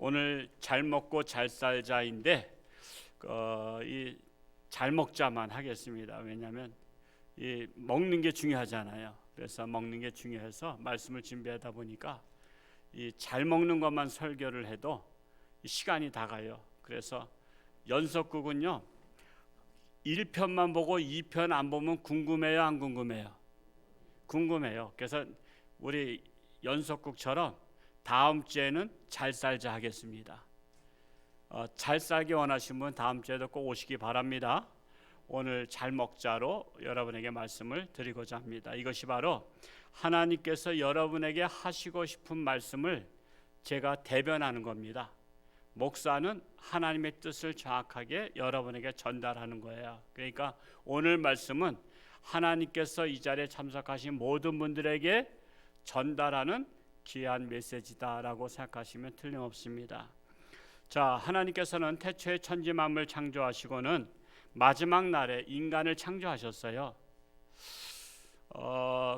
오늘 잘 먹고 잘 살자인데 이 잘 먹자만 하겠습니다. 왜냐하면 이 먹는 게 중요하잖아요. 그래서 먹는 게 중요해서 말씀을 준비하다 보니까 이 잘 먹는 것만 설교를 해도 시간이 다 가요. 그래서 연속극은요 1편만 보고 2편 안 보면 궁금해요, 안 궁금해요? 궁금해요. 그래서 우리 연속극처럼 다음 주에는 잘 살자 하겠습니다. 잘 살기 원하시는 분 다음 주에도 꼭 오시기 바랍니다. 오늘 잘 먹자로 여러분에게 말씀을 드리고자 합니다. 이것이 바로 하나님께서 여러분에게 하시고 싶은 말씀을 제가 대변하는 겁니다. 목사는 하나님의 뜻을 정확하게 여러분에게 전달하는 거예요. 그러니까 오늘 말씀은 하나님께서 이 자리에 참석하신 모든 분들에게 전달하는 귀한 메시지다라고 생각하시면 틀림없습니다. 자, 하나님께서는 태초에 천지 만물 창조하시고는 마지막 날에 인간을 창조하셨어요.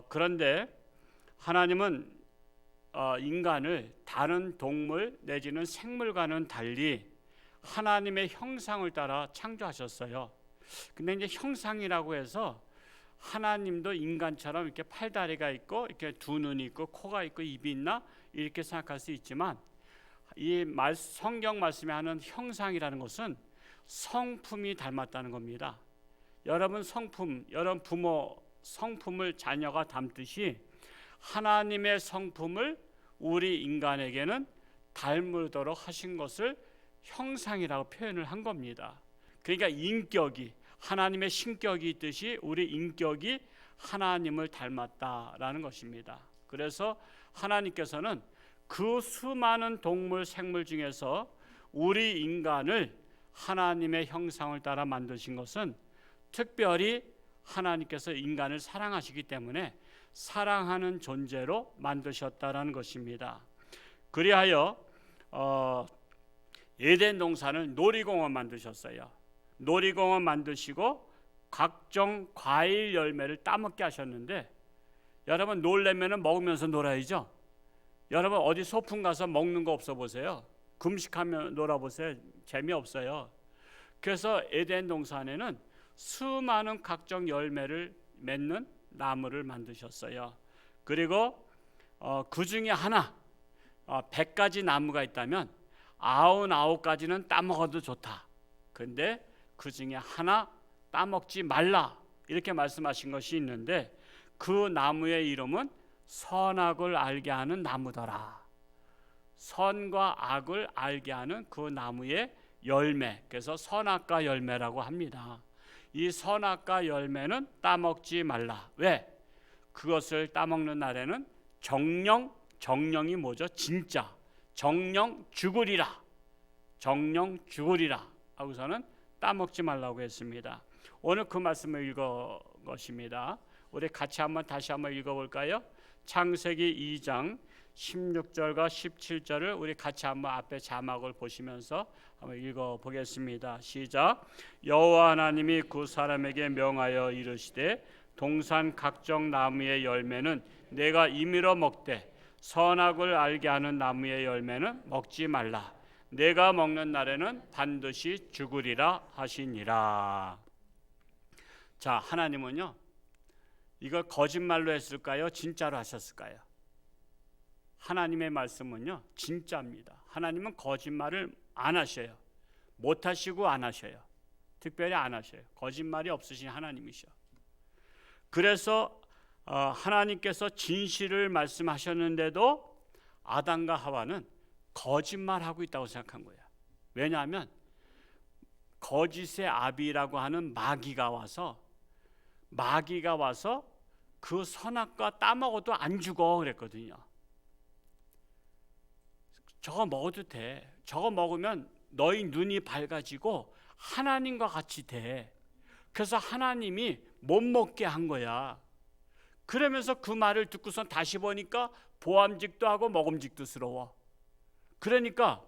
그런데 하나님은 인간을 다른 동물 내지는 생물과는 달리 하나님의 형상을 따라 창조하셨어요. 근데 이제 형상이라고 해서 하나님도 인간처럼 이렇게 팔다리가 있고 이렇게 두 눈이 있고 코가 있고 입이 있나 이렇게 생각할 수 있지만 이 성경 말씀에 하는 형상이라는 것은 성품이 닮았다는 겁니다. 여러분 성품, 여러분 부모 성품을 자녀가 닮듯이 하나님의 성품을 우리 인간에게는 닮도록 하신 것을 형상이라고 표현을 한 겁니다. 그러니까 인격이 하나님의 신격이 있듯이 우리 인격이 하나님을 닮았다라는 것입니다. 그래서 하나님께서는 그 수많은 동물 생물 중에서 우리 인간을 하나님의 형상을 따라 만드신 것은 특별히 하나님께서 인간을 사랑하시기 때문에 사랑하는 존재로 만드셨다라는 것입니다. 그리하여 에덴 동산을 놀이공원 만드셨어요. 놀이공원 만드시고 각종 과일 열매를 따먹게 하셨는데 여러분 놀려면 먹으면서 놀아야죠. 여러분 어디 소풍 가서 먹는 거 없어 보세요. 금식하며 놀아보세요. 재미없어요. 그래서 에덴 동산에는 수많은 각종 열매를 맺는 나무를 만드셨어요. 그리고 그 중에 하나 100가지 나무가 있다면 99가지는 따먹어도 좋다. 근데 그 중에 하나 따먹지 말라 이렇게 말씀하신 것이 있는데 그 나무의 이름은 선악을 알게 하는 나무더라. 선과 악을 알게 하는 그 나무의 열매, 그래서 선악과 열매라고 합니다. 이 선악과 열매는 따먹지 말라. 왜? 그것을 따먹는 날에는 정령이 뭐죠? 진짜 정령 죽으리라. 정령 죽으리라 하고서는 따먹지 말라고 했습니다. 오늘 그 말씀을 읽어 것입니다. 우리 같이 다시 한번 읽어볼까요? 창세기 2장 16절과 17절을 우리 같이 한번 앞에 자막을 보시면서 한번 읽어보겠습니다. 시작. 여호와 하나님이 그 사람에게 명하여 이르시되 동산 각종 나무의 열매는 내가 임의로 먹되 선악을 알게 하는 나무의 열매는 먹지 말라. 내가 먹는 날에는 반드시 죽으리라 하시니라. 자, 하나님은요 이걸 거짓말로 했을까요? 진짜로 하셨을까요? 하나님의 말씀은요 진짜입니다. 하나님은 거짓말을 안 하셔요. 못 하시고 안 하셔요. 특별히 안 하셔요. 거짓말이 없으신 하나님이셔. 그래서 하나님께서 진실을 말씀하셨는데도 아담과 하와는 거짓말하고 있다고 생각한 거예요. 왜냐하면 거짓의 아비라고 하는 마귀가 와서 그 선악과 따먹어도 안 죽어 그랬거든요. 저거 먹어도 돼. 저거 먹으면 너희 눈이 밝아지고 하나님과 같이 돼. 그래서 하나님이 못 먹게 한 거야. 그러면서 그 말을 듣고선 다시 보니까 보암직도 하고 먹음직도스러워. 그러니까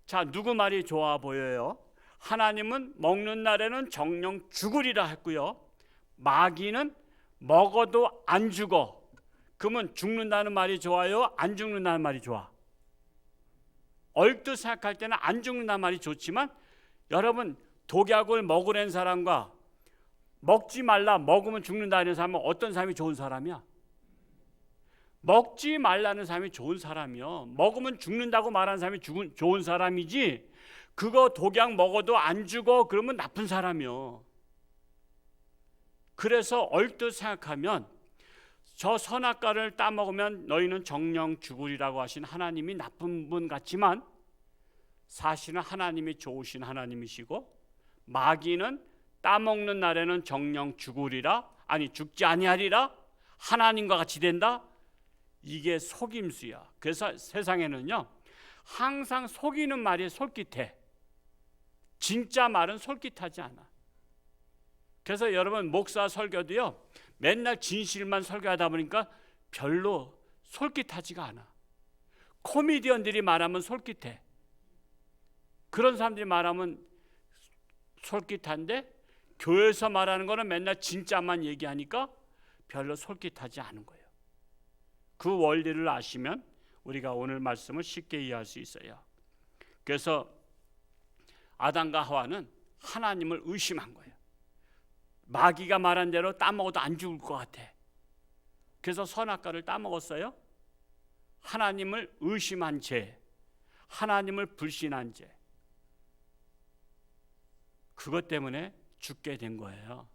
자, 누구 말이 좋아 보여요? 하나님은 먹는 날에는 정령 죽으리라 했고요. 마귀는 먹어도 안 죽어. 그러면 죽는다는 말이 좋아요? 안 죽는다는 말이 좋아? 얼뜻 생각할 때는 안 죽는단 말이 좋지만, 여러분 독약을 먹으려는 사람과 먹지 말라, 먹으면 죽는다는 사람은 어떤 사람이 좋은 사람이야? 먹지 말라는 사람이 좋은 사람이요. 먹으면 죽는다고 말하는 사람이 좋은 사람이지, 그거 독약 먹어도 안 죽어 그러면 나쁜 사람이요. 그래서 얼뜻 생각하면 저 선악과를 따먹으면 너희는 정령 죽으리라고 하신 하나님이 나쁜 분 같지만, 사실은 하나님이 좋으신 하나님이시고, 마귀는 따먹는 날에는 정령 죽으리라, 아니 죽지 아니하리라, 하나님과 같이 된다. 이게 속임수야. 그래서 세상에는요 항상 속이는 말이 솔깃해. 진짜 말은 솔깃하지 않아. 그래서 여러분 목사 설교도요 맨날 진실만 설교하다 보니까 별로 솔깃하지가 않아. 코미디언들이 말하면 솔깃해. 그런 사람들이 말하면 솔깃한데, 교회에서 말하는 거는 맨날 진짜만 얘기하니까 별로 솔깃하지 않은 거예요. 그 원리를 아시면 우리가 오늘 말씀을 쉽게 이해할 수 있어요. 그래서 아담과 하와는 하나님을 의심한 거예요. 마귀가 말한 대로 따먹어도 안 죽을 것 같아. 그래서 선악과를 따먹었어요. 하나님을 의심한 죄, 하나님을 불신한 죄, 그것 때문에 죽게 된 거예요.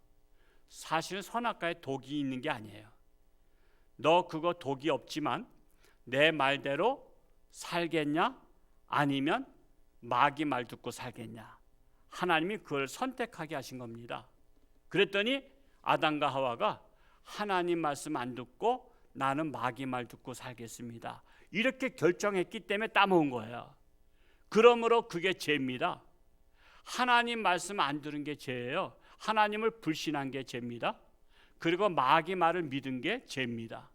사실은 선악과에 독이 있는 게 아니에요. 너 그거 독이 없지만 내 말대로 살겠냐, 아니면 마귀 말 듣고 살겠냐, 하나님이 그걸 선택하게 하신 겁니다. 그랬더니 아담과 하와가 하나님 말씀 안 듣고 나는 마귀 말 듣고 살겠습니다, 이렇게 결정했기 때문에 따먹은 거예요. 그러므로 그게 죄입니다. 하나님 말씀 안 들은 게 죄예요. 하나님을 불신한 게 죄입니다. 그리고 마귀 말을 믿은 게 죄입니다.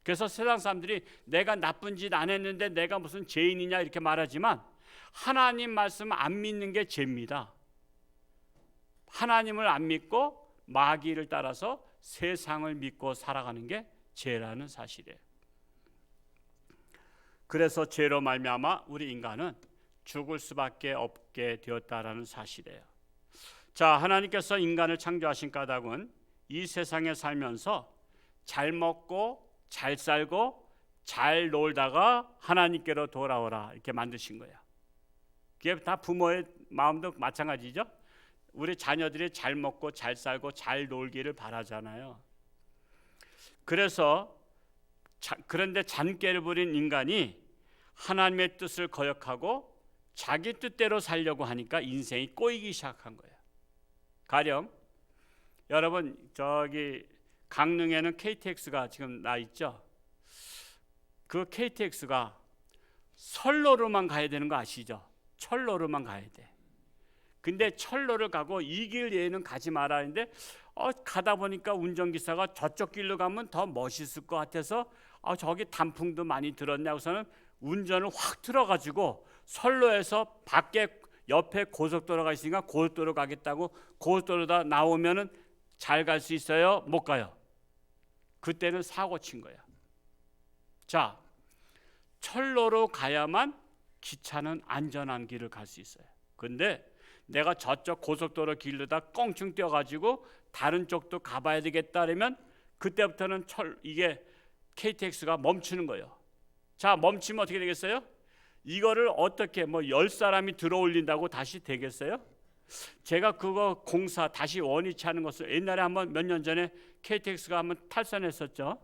그래서 세상 사람들이 내가 나쁜 짓 안 했는데 내가 무슨 죄인이냐 이렇게 말하지만, 하나님 말씀 안 믿는 게 죄입니다. 하나님을 안 믿고 마귀를 따라서 세상을 믿고 살아가는 게 죄라는 사실이에요. 그래서 죄로 말미암아 우리 인간은 죽을 수밖에 없게 되었다라는 사실이에요. 자, 하나님께서 인간을 창조하신 까닭은 이 세상에 살면서 잘 먹고 잘 살고 잘 놀다가 하나님께로 돌아오라 이렇게 만드신 거예요. 그게 다 부모의 마음도 마찬가지죠. 우리 자녀들이 잘 먹고 잘 살고 잘 놀기를 바라잖아요. 그런데 잔꾀를 부린 인간이 하나님의 뜻을 거역하고 자기 뜻대로 살려고 하니까 인생이 꼬이기 시작한 거예요. 가령 여러분 저기 강릉에는 KTX가 지금 나 있죠. 그 KTX가 선로로만 가야 되는 거 아시죠? 철로로만 가야 돼. 근데 철로를 가고 이 길 외에는 가지 말아 했는데 가다 보니까 운전기사가 저쪽 길로 가면 더 멋있을 것 같아서 저기 단풍도 많이 들었네 하고서는 운전을 확 틀어가지고 선로에서 밖에 옆에 고속도로가 있으니까 고속도로 가겠다고 고속도로다 나오면은 잘 갈 수 있어요? 못 가요? 그때는 사고 친 거야. 자, 철로로 가야만 기차는 안전한 길을 갈 수 있어요. 근데 내가 저쪽 고속도로 길로다 껑충 뛰어가지고 다른 쪽도 가봐야 되겠다 그러면 그때부터는 이게 KTX가 멈추는 거예요. 자, 멈추면 어떻게 되겠어요? 이거를 어떻게 10사람이 들어올린다고 다시 되겠어요? 제가 그거 공사 다시 원위치 하는 것을 옛날에 한번 몇 년 전에 KTX가 한번 탈선했었죠.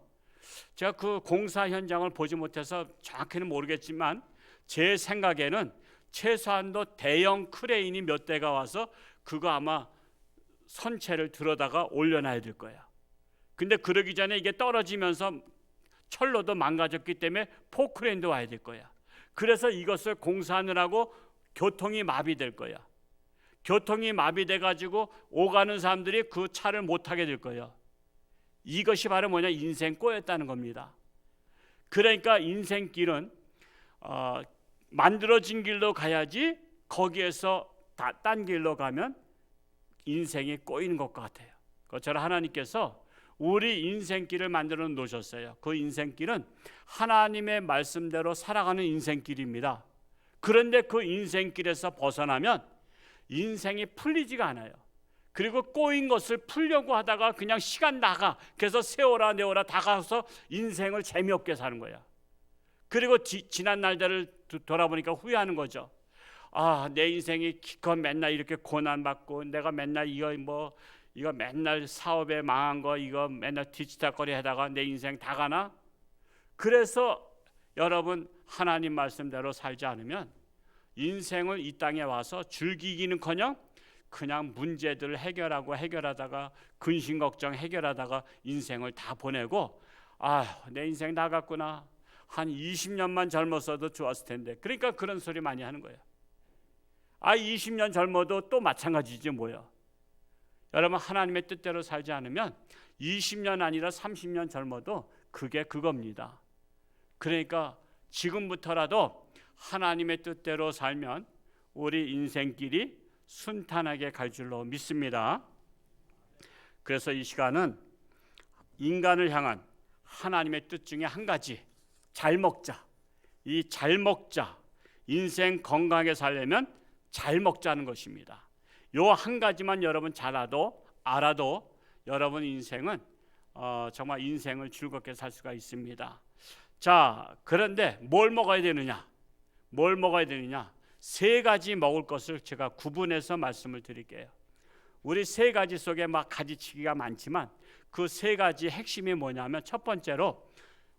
제가 그 공사 현장을 보지 못해서 정확히는 모르겠지만 제 생각에는 최소한도 대형 크레인이 몇 대가 와서 그거 아마 선체를 들어다가 올려놔야 될 거야. 근데 그러기 전에 이게 떨어지면서 철로도 망가졌기 때문에 포크레인도 와야 될 거야. 그래서 이것을 공사하느라고 교통이 마비될 거야. 교통이 마비돼 가지고 오가는 사람들이 그 차를 못 타게 될 거예요. 이것이 바로 뭐냐, 인생 꼬였다는 겁니다. 그러니까 인생길은 만들어진 길로 가야지 거기에서 딴 길로 가면 인생이 꼬이는 것 같아요. 그것처럼 하나님께서 우리 인생길을 만들어 놓으셨어요. 그 인생길은 하나님의 말씀대로 살아가는 인생길입니다. 그런데 그 인생길에서 벗어나면 인생이 풀리지가 않아요. 그리고 꼬인 것을 풀려고 하다가 그냥 시간 나가. 그래서 세월아 내월아 다가서 인생을 재미없게 사는 거야. 그리고 지난 날들을 돌아보니까 후회하는 거죠. 아, 내 인생이 기껏 맨날 이렇게 고난받고 내가 맨날 이거 맨날 사업에 망한 거 이거 맨날 뒤치다거리 하다가 내 인생 다 가나? 그래서 여러분 하나님 말씀대로 살지 않으면 인생을 이 땅에 와서 즐기기는커녕 그냥 문제들을 해결하다가 근심 걱정 해결하다가 인생을 다 보내고 아, 내 인생 다 갔구나. 한 20년만 젊었어도 좋았을 텐데. 그러니까 그런 소리 많이 하는 거예요. 아, 20년 젊어도 또 마찬가지지 뭐예요. 여러분 하나님의 뜻대로 살지 않으면 20년 아니라 30년 젊어도 그게 그겁니다. 그러니까 지금부터라도 하나님의 뜻대로 살면 우리 인생길이 순탄하게 갈 줄로 믿습니다. 그래서 이 시간은 인간을 향한 하나님의 뜻 중에 한 가지, 잘 먹자. 이 잘 먹자, 인생 건강하게 살려면 잘 먹자는 것입니다. 요 한 가지만 여러분 알아도 여러분 인생은 정말 인생을 즐겁게 살 수가 있습니다. 자, 그런데 뭘 먹어야 되느냐? 세 가지 먹을 것을 제가 구분해서 말씀을 드릴게요. 우리 세 가지 속에 막 가지치기가 많지만 그 세 가지 핵심이 뭐냐면 첫 번째로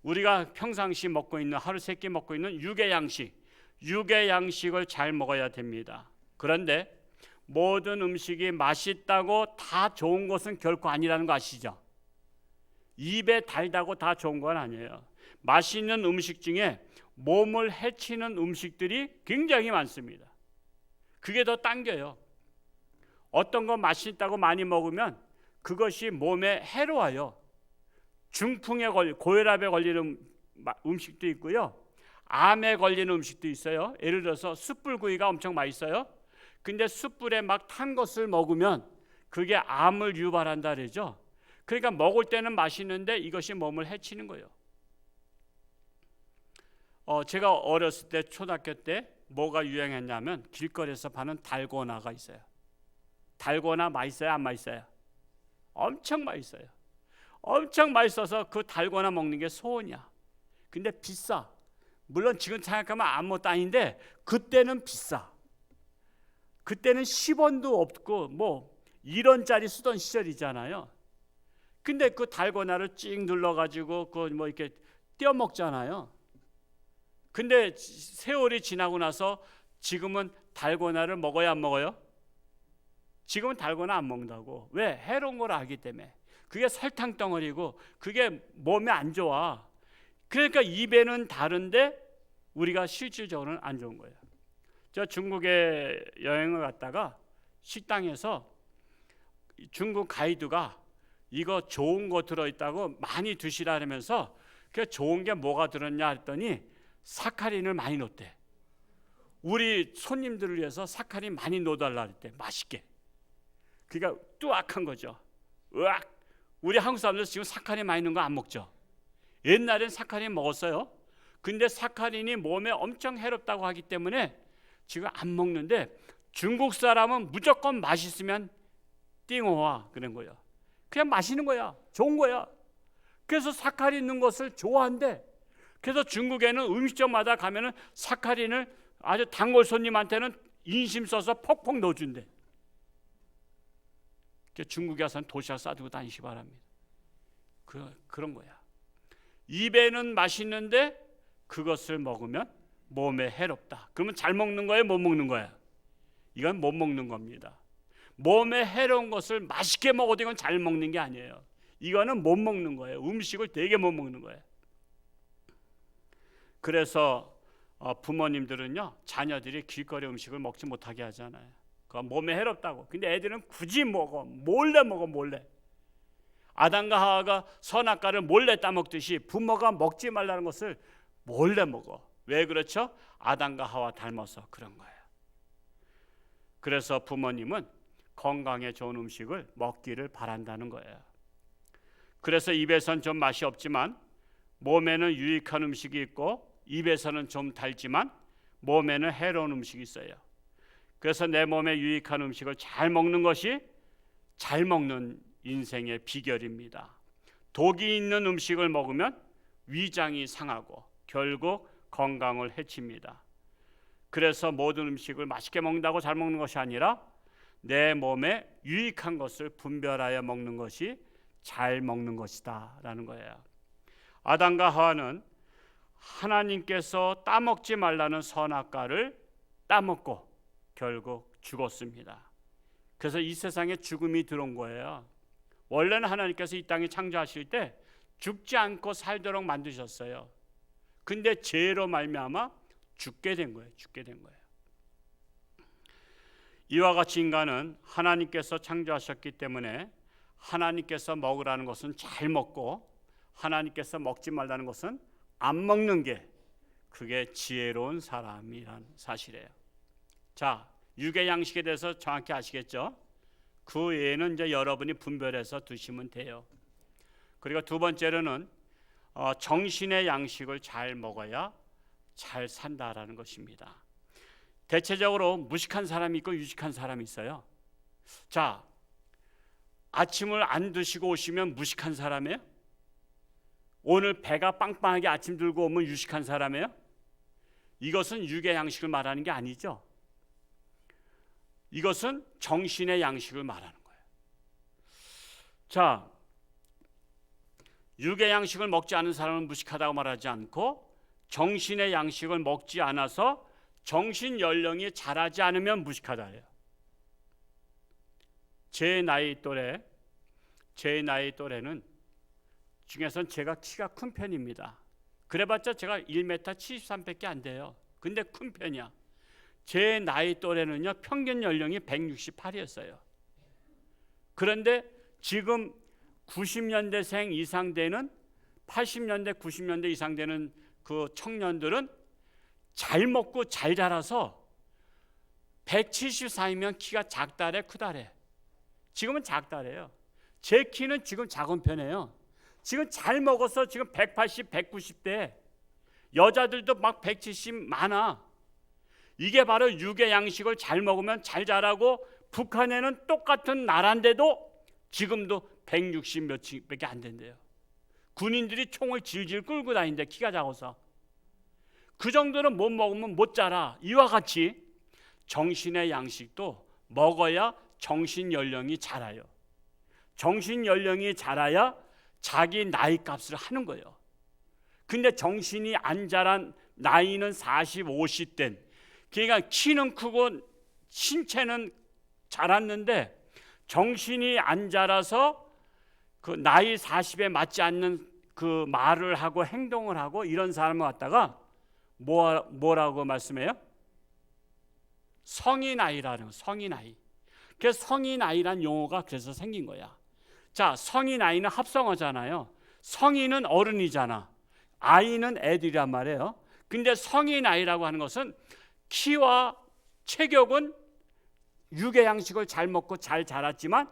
우리가 평상시 먹고 있는 하루 세 끼 먹고 있는 육의 양식을 잘 먹어야 됩니다. 그런데 모든 음식이 맛있다고 다 좋은 것은 결코 아니라는 거 아시죠? 입에 달다고 다 좋은 건 아니에요. 맛있는 음식 중에 몸을 해치는 음식들이 굉장히 많습니다. 그게 더 당겨요. 어떤 거 맛있다고 많이 먹으면 그것이 몸에 해로워요. 중풍에 고혈압에 걸리는 음식도 있고요. 암에 걸리는 음식도 있어요. 예를 들어서 숯불구이가 엄청 맛있어요. 근데 숯불에 막 탄 것을 먹으면 그게 암을 유발한다 그러죠. 그러니까 먹을 때는 맛있는데 이것이 몸을 해치는 거예요. 제가 어렸을 때 초등학교 때 뭐가 유행했냐면 길거리에서 파는 달고나가 있어요. 달고나 맛있어요? 안 맛있어요? 엄청 맛있어요. 엄청 맛있어서 그 달고나 먹는 게 소원이야. 근데 비싸. 물론 지금 생각하면 아무것도 아닌데 그때는 비싸. 그때는 10원도 없고 뭐 1원짜리 쓰던 시절이잖아요. 근데 그 달고나를 찍 눌러가지고 그 뭐 이렇게 떼어 먹잖아요. 근데 세월이 지나고 나서 지금은 달고나를 먹어야 안 먹어요? 지금은 달고나 안 먹는다고. 왜? 해로운 걸 알기 때문에. 그게 설탕 덩어리고 그게 몸에 안 좋아. 그러니까 입에는 다른데 우리가 실질적으로는 안 좋은 거예요. 저 중국에 여행을 갔다가 식당에서 중국 가이드가 이거 좋은 거 들어있다고 많이 드시라면서 그 좋은 게 뭐가 들었냐 했더니 사카린을 많이 넣었대. 우리 손님들을 위해서 사카린 많이 넣어달라 했대. 맛있게. 그러니까 뚜악한 거죠. 으악. 우리 한국 사람들 지금 사카린 많이 넣은 거 안 먹죠. 옛날엔 사카린 먹었어요. 근데 사카린이 몸에 엄청 해롭다고 하기 때문에 지금 안 먹는데 중국 사람은 무조건 맛있으면 띵호와 그런 거예요. 그냥 마시는 거야. 좋은 거야. 그래서 사카린 넣은 것을 좋아한대. 그래서 중국에는 음식점마다 가면은 사카린을 아주 단골 손님한테는 인심 써서 퍽퍽 넣어준대. 중국에 와서는 도시락 싸들고 다니시 바랍니다. 그런 거야. 입에는 맛있는데 그것을 먹으면 몸에 해롭다. 그러면 잘 먹는 거예요? 못 먹는 거예요? 이건 못 먹는 겁니다. 몸에 해로운 것을 맛있게 먹어도 이건 잘 먹는 게 아니에요. 이거는 못 먹는 거예요. 음식을 되게 못 먹는 거예요. 그래서 부모님들은요, 자녀들이 길거리 음식을 먹지 못하게 하잖아요. 그건 몸에 해롭다고. 근데 애들은 굳이 먹어. 몰래 먹어, 몰래. 아담과 하와가 선악과를 몰래 따먹듯이 부모가 먹지 말라는 것을 몰래 먹어. 왜 그렇죠? 아담과 하와 닮아서 그런 거예요. 그래서 부모님은 건강에 좋은 음식을 먹기를 바란다는 거예요. 그래서 입에선 좀 맛이 없지만 몸에는 유익한 음식이 있고 입에서는 좀 달지만 몸에는 해로운 음식이 있어요. 그래서 내 몸에 유익한 음식을 잘 먹는 것이 잘 먹는 인생의 비결입니다. 독이 있는 음식을 먹으면 위장이 상하고 결국 건강을 해칩니다. 그래서 모든 음식을 맛있게 먹는다고 잘 먹는 것이 아니라 내 몸에 유익한 것을 분별하여 먹는 것이 잘 먹는 것이다 라는 거예요. 아담과 하와는 하나님께서 따먹지 말라는 선악과를 따먹고 결국 죽었습니다. 그래서 이 세상에 죽음이 들어온 거예요. 원래는 하나님께서 이 땅에 창조하실 때 죽지 않고 살도록 만드셨어요. 근데 죄로 말미암아 죽게 된 거예요. 이와 같이 인간은 하나님께서 창조하셨기 때문에 하나님께서 먹으라는 것은 잘 먹고 하나님께서 먹지 말라는 것은 안 먹는 게 그게 지혜로운 사람이란 사실이에요. 자, 육의 양식에 대해서 정확히 아시겠죠? 그 외에는 이제 여러분이 분별해서 드시면 돼요. 그리고 두 번째로는 정신의 양식을 잘 먹어야 잘 산다라는 것입니다. 대체적으로 무식한 사람이 있고 유식한 사람이 있어요. 자, 아침을 안 드시고 오시면 무식한 사람이에요? 오늘 배가 빵빵하게 아침 들고 오면 유식한 사람이에요? 이것은 육의 양식을 말하는 게 아니죠. 이것은 정신의 양식을 말하는 거예요. 자, 육의 양식을 먹지 않은 사람은 무식하다고 말하지 않고 정신의 양식을 먹지 않아서 정신 연령이 자라지 않으면 무식하다 해요. 제 나이 또래는 중에선 제가 키가 큰 편입니다. 그래봤자 제가 1m 73밖에 안 돼요. 근데 큰 편이야. 제 나이 또래는요 평균 연령이 168이었어요. 그런데 지금 90년대생 이상 되는 80년대 90년대 이상 되는 그 청년들은 잘 먹고 잘 자라서 174이면 키가 작다래 크다래. 지금은 작다래요. 제 키는 지금 작은 편이에요. 지금 잘 먹어서 지금 180, 190대 여자들도 막 170 많아. 이게 바로 육의 양식을 잘 먹으면 잘 자라고 북한에는 똑같은 나라인데도 지금도 160 몇밖에 안 된대요. 군인들이 총을 질질 끌고 다니는데 키가 작아서. 그 정도는 못 먹으면 못 자라. 이와 같이 정신의 양식도 먹어야 정신 연령이 자라요. 정신 연령이 자라야 자기 나이 값을 하는 거예요. 근데 정신이 안 자란 나이는 40, 50된 그러니까 키는 크고 신체는 자랐는데 정신이 안 자라서 그 나이 40에 맞지 않는 그 말을 하고 행동을 하고 이런 사람을 갖다가 뭐라고 말씀해요? 성인아이라는 성인아이. 그래서 성인아이란 용어가 그래서 생긴 거야. 자, 성인아이는 합성어잖아요. 성인은 어른이잖아. 아이는 애들이란 말이에요. 근데 성인아이라고 하는 것은 키와 체격은 육의 양식을 잘 먹고 잘 자랐지만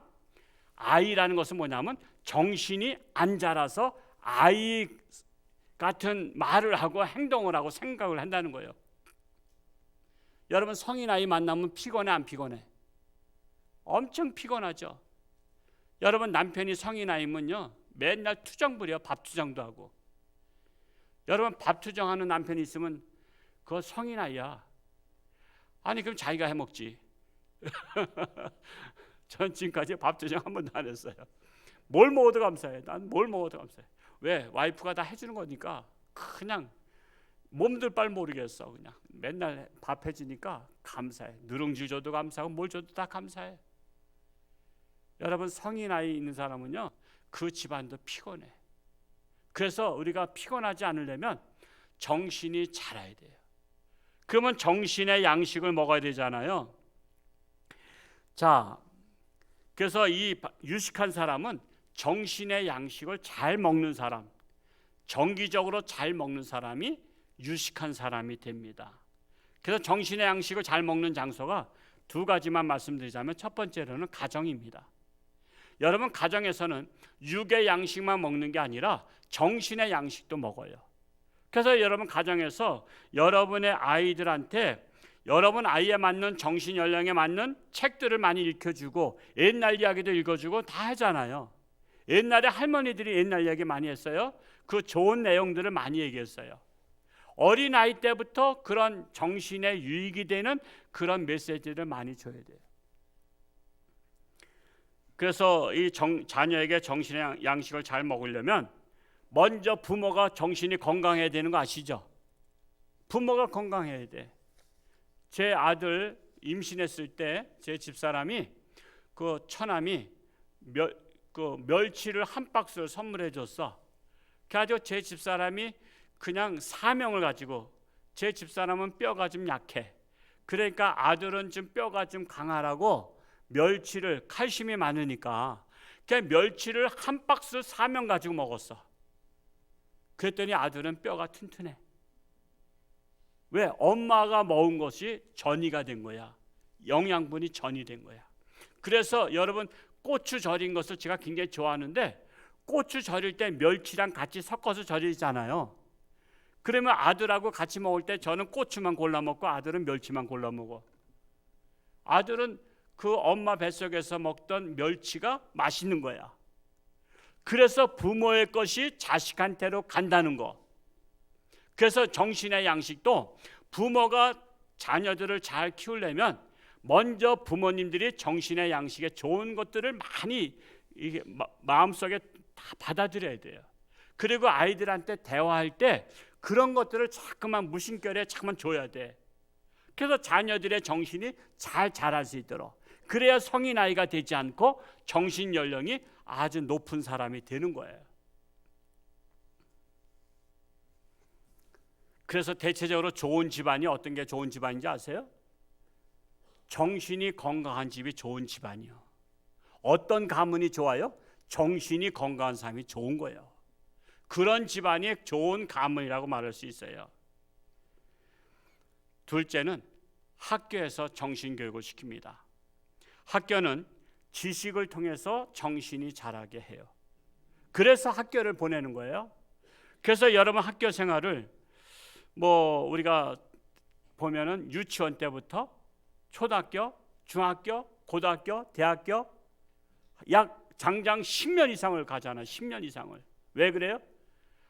아이라는 것은 뭐냐면 정신이 안 자라서 아이 같은 말을 하고 행동을 하고 생각을 한다는 거예요. 여러분 성인아이 만나면 피곤해 안 피곤해? 엄청 피곤하죠. 여러분 남편이 성인아이면요 맨날 투정 부려. 밥 투정도 하고. 여러분 밥 투정하는 남편이 있으면 그거 성인아이야. 아니 그럼 자기가 해먹지. 전 지금까지 밥 투정 한 번도 안 했어요. 뭘 먹어도 감사해. 난 뭘 먹어도 감사해. 왜? 와이프가 다 해주는 거니까 그냥 몸둘 바를 모르겠어. 그냥 맨날 밥 해주니까 감사해. 누룽지 줘도 감사하고 뭘 줘도 다 감사해. 여러분 성인 아이 있는 사람은요 그 집안도 피곤해. 그래서 우리가 피곤하지 않으려면 정신이 자라야 돼요. 그러면 정신의 양식을 먹어야 되잖아요. 자, 그래서 이 유식한 사람은 정신의 양식을 잘 먹는 사람, 정기적으로 잘 먹는 사람이 유식한 사람이 됩니다. 그래서 정신의 양식을 잘 먹는 장소가 두 가지만 말씀드리자면 첫 번째로는 가정입니다. 여러분 가정에서는 육의 양식만 먹는 게 아니라 정신의 양식도 먹어요. 그래서 여러분 가정에서 여러분의 아이들한테 여러분 아이에 맞는 정신 연령에 맞는 책들을 많이 읽혀주고 옛날 이야기도 읽어주고 다 하잖아요. 옛날에 할머니들이 옛날 이야기 많이 했어요. 그 좋은 내용들을 많이 얘기했어요. 어린 아이 때부터 그런 정신에 유익이 되는 그런 메시지를 많이 줘야 돼요. 그래서 이 자녀에게 정신의 양식을 잘 먹으려면 먼저 부모가 정신이 건강해야 되는 거 아시죠? 부모가 건강해야 돼. 제 아들 임신했을 때 제 집사람이 그 처남이 멸치를 한 박스를 선물해 줬어. 그래가지고 제 집사람이 그냥 사명을 가지고, 제 집사람은 뼈가 좀 약해. 그러니까 아들은 좀 뼈가 좀 강하라고 멸치를, 칼슘이 많으니까 그냥 멸치를 한 박스 사명 가지고 먹었어. 그랬더니 아들은 뼈가 튼튼해. 왜? 엄마가 먹은 것이 전이가 된 거야. 영양분이 전이 된 거야. 그래서 여러분 고추 절인 것을 제가 굉장히 좋아하는데, 고추 절일 때 멸치랑 같이 섞어서 절이잖아요. 그러면 아들하고 같이 먹을 때 저는 고추만 골라 먹고 아들은 멸치만 골라 먹어. 아들은 그 엄마 뱃속에서 먹던 멸치가 맛있는 거야. 그래서 부모의 것이 자식한테로 간다는 거. 그래서 정신의 양식도 부모가 자녀들을 잘 키우려면 먼저 부모님들이 정신의 양식에 좋은 것들을 많이 이게 마음속에 다 받아들여야 돼요. 그리고 아이들한테 대화할 때 그런 것들을 자꾸만 무심결에 자꾸만 줘야 돼. 그래서 자녀들의 정신이 잘 자랄 수 있도록, 그래야 성인 아이가 되지 않고 정신 연령이 아주 높은 사람이 되는 거예요. 그래서 대체적으로 좋은 집안이 어떤 게 좋은 집안인지 아세요? 정신이 건강한 집이 좋은 집안이요. 어떤 가문이 좋아요? 정신이 건강한 사람이 좋은 거예요. 그런 집안이 좋은 가문이라고 말할 수 있어요. 둘째는 학교에서 정신교육을 시킵니다. 학교는 지식을 통해서 정신이 자라게 해요. 그래서 학교를 보내는 거예요. 그래서 여러분 학교 생활을 우리가 보면은 유치원 때부터 초등학교, 중학교, 고등학교, 대학교 약 장장 10년 이상을 가잖아요. 10년 이상을. 왜 그래요?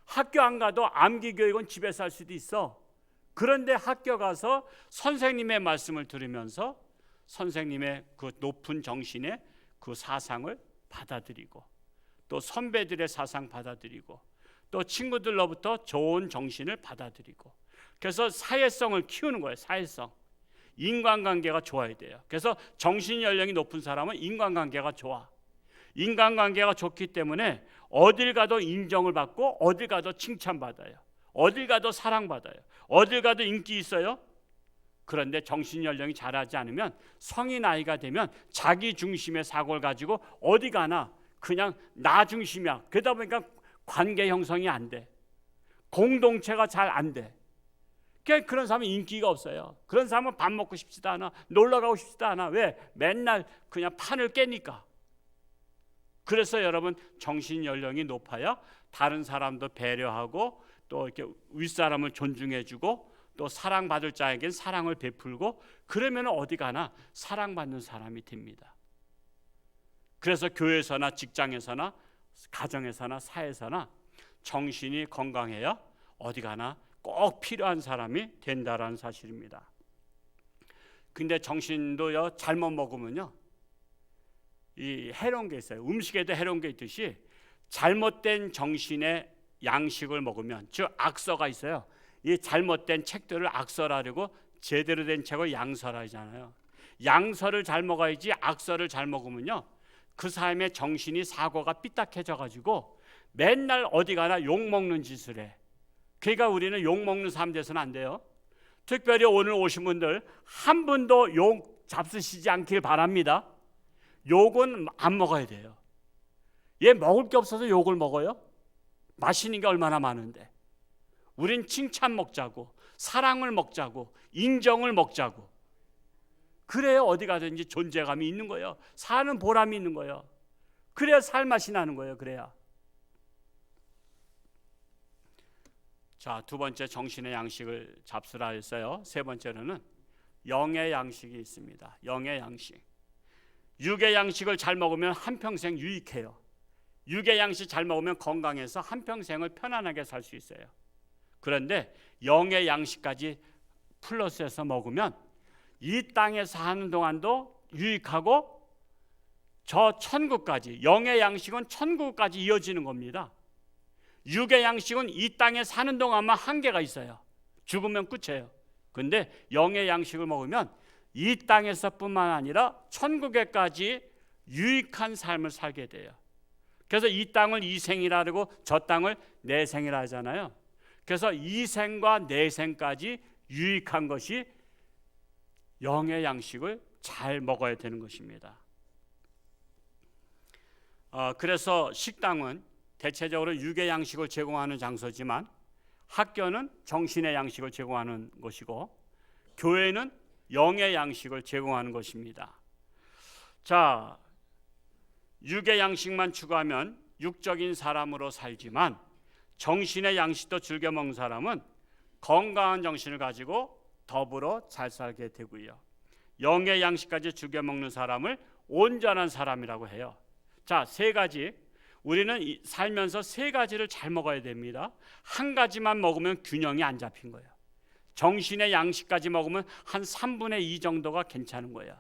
학교 안 가도 암기 교육은 집에서 할 수도 있어. 그런데 학교 가서 선생님의 말씀을 들으면서 선생님의 그 높은 정신의 그 사상을 받아들이고, 또 선배들의 사상 받아들이고, 또 친구들로부터 좋은 정신을 받아들이고, 그래서 사회성을 키우는 거예요. 사회성. 인간관계가 좋아야 돼요. 그래서 정신 연령이 높은 사람은 인간관계가 좋아. 인간관계가 좋기 때문에 어딜 가도 인정을 받고 어딜 가도 칭찬받아요. 어딜 가도 사랑받아요. 어딜 가도 인기 있어요. 그런데 정신 연령이 자라지 않으면 성인 나이가 되면 자기 중심의 사고를 가지고 어디 가나 그냥 나 중심이야. 그러다 보니까 관계 형성이 안 돼. 공동체가 잘 안 돼. 그런 사람은 인기가 없어요. 그런 사람은 밥 먹고 싶지도 않아. 놀러 가고 싶지도 않아. 왜? 맨날 그냥 판을 깨니까. 그래서 여러분 정신 연령이 높아야 다른 사람도 배려하고, 또 이렇게 윗사람을 존중해주고, 또 사랑받을 자에겐 사랑을 베풀고, 그러면 어디 가나 사랑받는 사람이 됩니다. 그래서 교회에서나 직장에서나 가정에서나 사회에서나 정신이 건강해야 어디 가나 꼭 필요한 사람이 된다라는 사실입니다. 근데 정신도요 잘못 먹으면요 이 해로운 게 있어요. 음식에도 해로운 게 있듯이 잘못된 정신의 양식을 먹으면, 즉 악서가 있어요. 이 잘못된 책들을 악서라고 제대로 된 책을 양서라잖아요. 양서를 잘 먹어야지 악서를 잘 먹으면요 그 사람의 정신이 사고가 삐딱해져 가지고 맨날 어디 가나 욕 먹는 짓을 해. 그러니까 우리는 욕 먹는 사람 돼서는 안 돼요. 특별히 오늘 오신 분들 한 분도 욕 잡수시지 않길 바랍니다. 욕은 안 먹어야 돼요. 얘 먹을 게 없어서 욕을 먹어요? 맛있는 게 얼마나 많은데. 우린 칭찬 먹자고, 사랑을 먹자고, 인정을 먹자고. 그래야 어디 가든지 존재감이 있는 거예요. 사는 보람이 있는 거예요. 그래야 살 맛이 나는 거예요. 그래야. 자, 두 번째 정신의 양식을 잡수라 했어요. 세 번째로는 영의 양식이 있습니다. 영의 양식. 육의 양식을 잘 먹으면 한평생 유익해요. 육의 양식 잘 먹으면 건강해서 한평생을 편안하게 살 수 있어요. 그런데 영의 양식까지 플러스해서 먹으면 이 땅에서 사는 동안도 유익하고 저 천국까지, 영의 양식은 천국까지 이어지는 겁니다. 육의 양식은 이 땅에 사는 동안만 한계가 있어요. 죽으면 끝이에요. 근데 영의 양식을 먹으면 이 땅에서뿐만 아니라 천국에까지 유익한 삶을 살게 돼요. 그래서 이 땅을 이생이라 그러고 저 땅을 내생이라 하잖아요. 그래서 이생과 내생까지 유익한 것이 영의 양식을 잘 먹어야 되는 것입니다. 그래서 식당은 대체적으로 육의 양식을 제공하는 장소지만 학교는 정신의 양식을 제공하는 것이고 교회는 영의 양식을 제공하는 것입니다. 자, 육의 양식만 추구하면 육적인 사람으로 살지만 정신의 양식도 즐겨 먹는 사람은 건강한 정신을 가지고 더불어 잘 살게 되고요. 영의 양식까지 즐겨 먹는 사람을 온전한 사람이라고 해요. 자, 세 가지. 우리는 살면서 세 가지를 잘 먹어야 됩니다. 한 가지만 먹으면 균형이 안 잡힌 거예요. 정신의 양식까지 먹으면 한 3분의 2 정도가 괜찮은 거예요.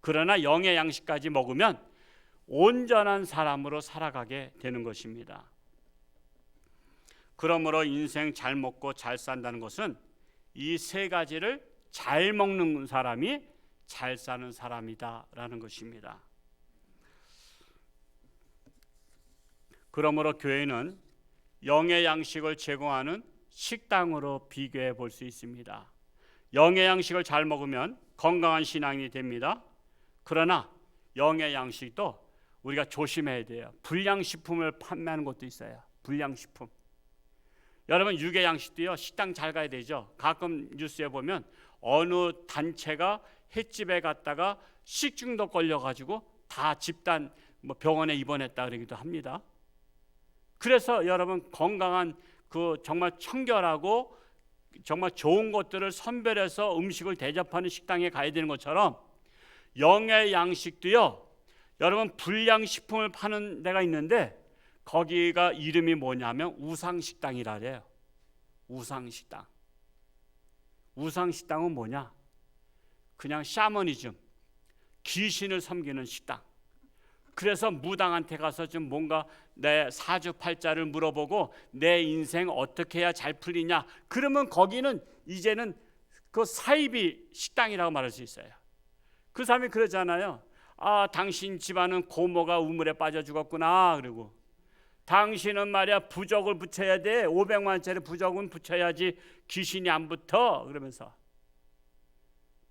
그러나 영의 양식까지 먹으면 온전한 사람으로 살아가게 되는 것입니다. 그러므로 인생 잘 먹고 잘 산다는 것은 이 세 가지를 잘 먹는 사람이 잘 사는 사람이다라는 것입니다. 그러므로 교회는 영의 양식을 제공하는 식당으로 비교해 볼 수 있습니다. 영의 양식을 잘 먹으면 건강한 신앙이 됩니다. 그러나 영의 양식도 우리가 조심해야 돼요. 불량식품을 판매하는 것도 있어요. 불량식품. 여러분, 육의 양식도요, 식당 잘 가야 되죠. 가끔 뉴스에 보면 어느 단체가 횟집에 갔다가 식중독 걸려가지고 다 집단 병원에 입원했다 그러기도 합니다. 그래서 여러분, 건강한 그 정말 청결하고 정말 좋은 것들을 선별해서 음식을 대접하는 식당에 가야 되는 것처럼 영의 양식도요, 여러분, 불량식품을 파는 데가 있는데 거기가 이름이 뭐냐면 우상식당이라 그래요. 우상식당. 우상식당은 뭐냐? 그냥 샤머니즘, 귀신을 섬기는 식당. 그래서 무당한테 가서 좀 뭔가 내 사주팔자를 물어보고 내 인생 어떻게 해야 잘 풀리냐, 그러면 거기는 이제는 그 사이비 식당이라고 말할 수 있어요. 그 사람이 그러잖아요. 아, 당신 집안은 고모가 우물에 빠져 죽었구나. 그리고 당신은 말이야 부적을 붙여야 돼. 500만 원짜리 부적은 붙여야지 귀신이 안 붙어. 그러면서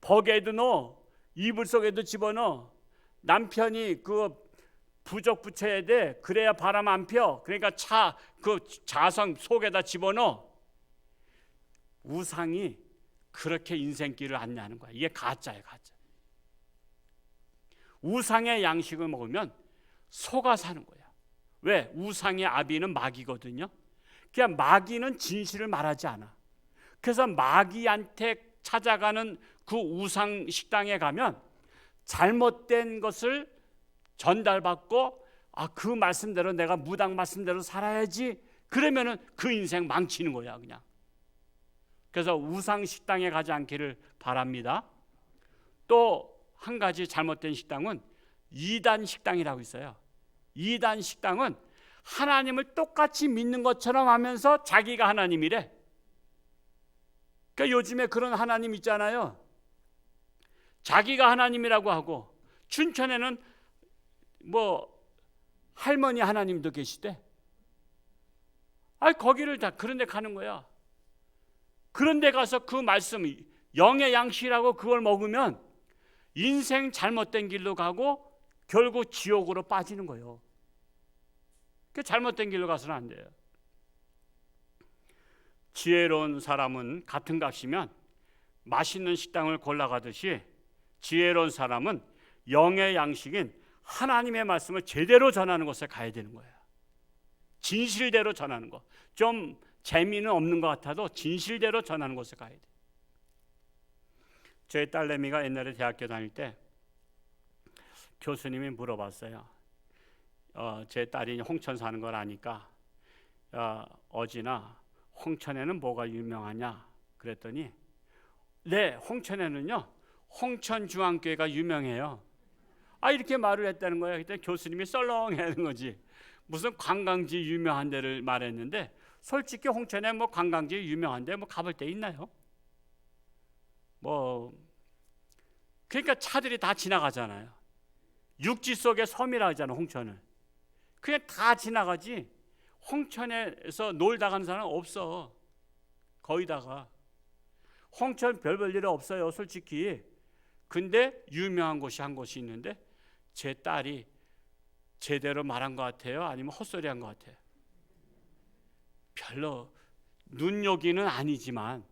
벅에도 넣어, 이불 속에도 집어넣어. 남편이 그 부적 붙여야 돼. 그래야 바람 안 펴. 그러니까 그 자성 속에다 집어넣어. 우상이 그렇게 인생길을 안내하는 거야. 이게 가짜예요, 가짜. 우상의 양식을 먹으면 속아 사는 거야. 왜? 우상의 아비는 마귀거든요. 그냥 마귀는 진실을 말하지 않아. 그래서 마귀한테 찾아가는 그 우상 식당에 가면 잘못된 것을 전달받고, 아, 그 말씀대로 내가 무당 말씀대로 살아야지. 그러면은 그 인생 망치는 거야, 그냥. 그래서 우상 식당에 가지 않기를 바랍니다. 또 한 가지 잘못된 식당은 이단 식당이라고 있어요. 이단 식당은 하나님을 똑같이 믿는 것처럼 하면서 자기가 하나님이래. 그러니까 요즘에 그런 하나님 있잖아요. 자기가 하나님이라고 하고, 춘천에는 뭐 할머니 하나님도 계시대. 아, 거기를 다 그런 데 가는 거야. 그런 데 가서 그 말씀, 영의 양식이라고 그걸 먹으면 인생 잘못된 길로 가고 결국 지옥으로 빠지는 거예요. 그 잘못된 길로 가서는 안 돼요. 지혜로운 사람은 같은 값이면 맛있는 식당을 골라가듯이 지혜로운 사람은 영의 양식인 하나님의 말씀을 제대로 전하는 곳에 가야 되는 거예요. 진실대로 전하는 거. 좀 재미는 없는 것 같아도 진실대로 전하는 곳에 가야 돼. 저희 딸내미가 옛날에 대학교 다닐 때 교수님이 물어봤어요. 제 딸이 홍천 사는 걸 아니까 어진아, 홍천에는 뭐가 유명하냐 그랬더니 네, 홍천에는요 홍천중앙교회가 유명해요. 이렇게 말을 했다는 거예요. 그때 교수님이 썰렁해하는 거지. 무슨 관광지 유명한 데를 말했는데 솔직히 홍천에 뭐 관광지 유명한 데 뭐 가볼 데 있나요? 그러니까 차들이 다 지나가잖아요. 육지 속의 섬이라 하잖아요. 홍천은 그냥 다 지나가지. 홍천에서 놀다 가는 사람은 없어. 거의 다가. 홍천 별 일 없어요 솔직히. 근데 유명한 곳이 한 곳이 있는데 제 딸이 제대로 말한 것 같아요? 아니면 헛소리한 것 같아요? 별로 눈요기는 아니지만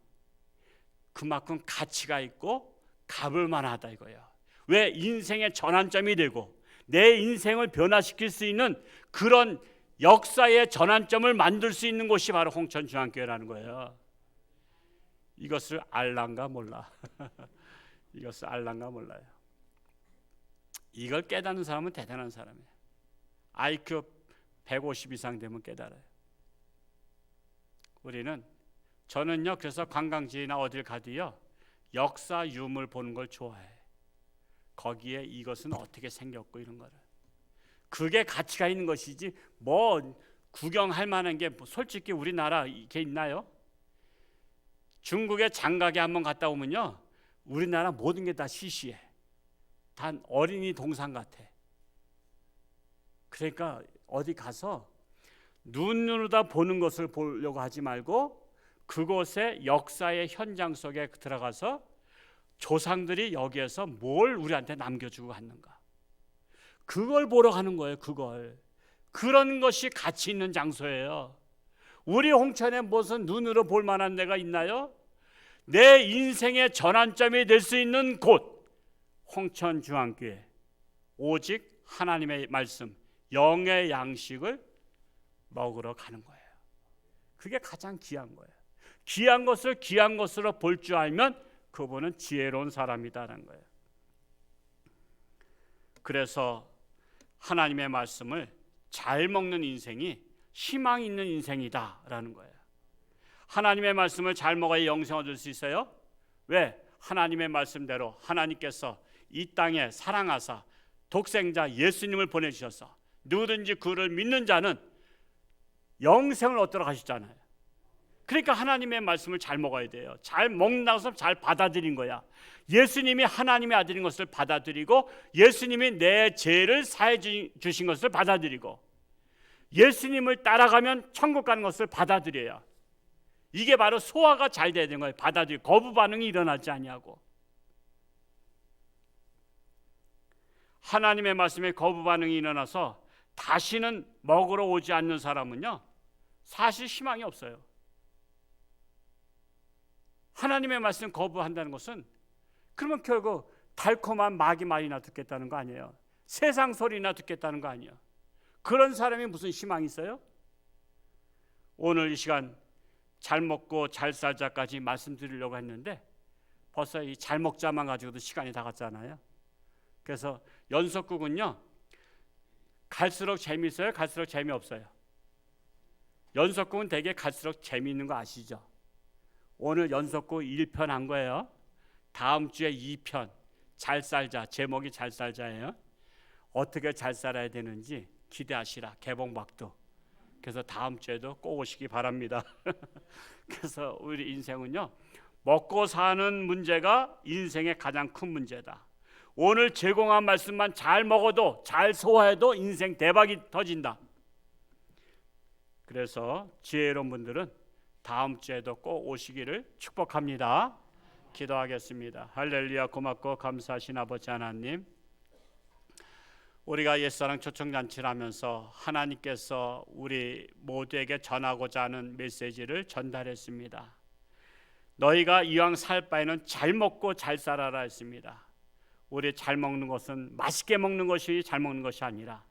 그만큼 가치가 있고 가볼 만하다 이거예요. 왜? 인생의 전환점이 되고 내 인생을 변화시킬 수 있는 그런 역사의 전환점을 만들 수 있는 곳이 바로 홍천중앙교회라는 거예요. 이것을 알란가 몰라. 이것을 알란가 몰라요. 이걸 깨닫는 사람은 대단한 사람이에요. IQ 150 이상 되면 깨달아요. 저는요 그래서 관광지나 어딜 가도요 역사 유물 보는 걸 좋아해. 거기에 이것은 어떻게 생겼고 이런 거를. 그게 가치가 있는 것이지 뭐 구경할 만한 게 솔직히 우리나라 이게 있나요? 중국의 장가게 한번 갔다 오면요 우리나라 모든 게 다 시시해. 단 어린이 동상 같아. 그러니까 어디 가서 눈으로 다 보는 것을 보려고 하지 말고 그곳의 역사의 현장 속에 들어가서 조상들이 여기에서 뭘 우리한테 남겨주고 갔는가 그걸 보러 가는 거예요. 그런 것이 가치 있는 장소예요. 우리 홍천에 무슨 눈으로 볼 만한 데가 있나요? 내 인생의 전환점이 될 수 있는 곳 홍천중앙교회. 오직 하나님의 말씀 영의 양식을 먹으러 가는 거예요. 그게 가장 귀한 거예요. 귀한 것을 귀한 것으로 볼 줄 알면 그분은 지혜로운 사람이다라는 거예요. 그래서 하나님의 말씀을 잘 먹는 인생이 희망 있는 인생이다라는 거예요. 하나님의 말씀을 잘 먹어야 영생을 얻을 수 있어요. 왜? 하나님의 말씀대로 하나님께서 이 땅에 사랑하사 독생자 예수님을 보내주셔서 누구든지 그를 믿는 자는 영생을 얻도록 하셨잖아요. 그러니까 하나님의 말씀을 잘 먹어야 돼요. 잘 먹는다고 해서 잘 받아들인 거야. 예수님이 하나님의 아들인 것을 받아들이고 예수님이 내 죄를 사해 주신 것을 받아들이고 예수님을 따라가면 천국 가는 것을 받아들여야 이게 바로 소화가 잘 돼야 되는 거예요. 받아들이고 거부 반응이 일어나지 아니하고. 하나님의 말씀에 거부 반응이 일어나서 다시는 먹으러 오지 않는 사람은요 사실 희망이 없어요. 하나님의 말씀 거부한다는 것은 그러면 결국 달콤한 마귀 말이나 듣겠다는 거 아니에요. 세상 소리나 듣겠다는 거 아니에요. 그런 사람이 무슨 희망이 있어요? 오늘 이 시간 잘 먹고 잘 살자까지 말씀드리려고 했는데 벌써 이 잘 먹자만 가지고도 시간이 다 갔잖아요. 그래서 연속극은요 갈수록 재미있어요? 갈수록 재미없어요? 연속극은 되게 갈수록 재미있는 거 아시죠? 오늘 연속극 1편 한 거예요. 다음 주에 2편 잘 살자. 제목이 잘 살자예요. 어떻게 잘 살아야 되는지 기대하시라. 개봉박도. 그래서 다음 주에도 꼭 오시기 바랍니다. 그래서 우리 인생은요 먹고 사는 문제가 인생의 가장 큰 문제다. 오늘 제공한 말씀만 잘 먹어도 잘 소화해도 인생 대박이 터진다. 그래서 지혜로운 분들은 다음 주에도 꼭 오시기를 축복합니다. 기도하겠습니다. 할렐루야. 고맙고 감사하신 아버지 하나님, 우리가 옛사랑 초청잔치를 하면서 하나님께서 우리 모두에게 전하고자 하는 메시지를 전달했습니다. 너희가 이왕 살 바에는 잘 먹고 잘 살아라 했습니다. 우리 잘 먹는 것은 맛있게 먹는 것이 잘 먹는 것이 아니라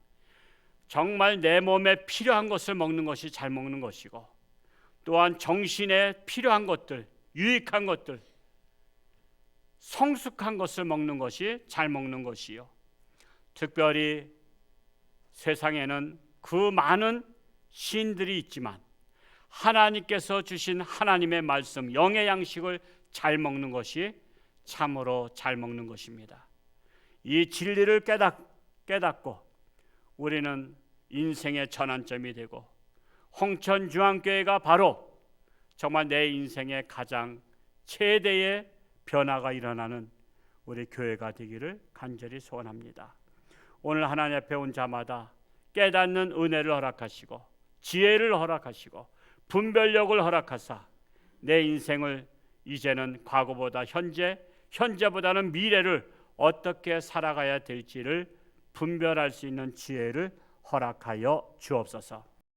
정말 내 몸에 필요한 것을 먹는 것이 잘 먹는 것이고 또한 정신에 필요한 것들, 유익한 것들, 성숙한 것을 먹는 것이 잘 먹는 것이요. 특별히 세상에는 그 많은 신들이 있지만 하나님께서 주신 하나님의 말씀, 영의 양식을 잘 먹는 것이 참으로 잘 먹는 것입니다. 이 진리를 깨닫고 우리는 인생의 전환점이 되고 홍천중앙교회가 바로 정말 내 인생의 가장 최대의 변화가 일어나는 우리 교회가 되기를 간절히 소원합니다. 오늘 하나님 앞에 온 자마다 깨닫는 은혜를 허락하시고 지혜를 허락하시고 분별력을 허락하사 내 인생을 이제는 과거보다 현재보다는 미래를 어떻게 살아가야 될지를 분별할 수 있는 지혜를 허락하여 주옵소서.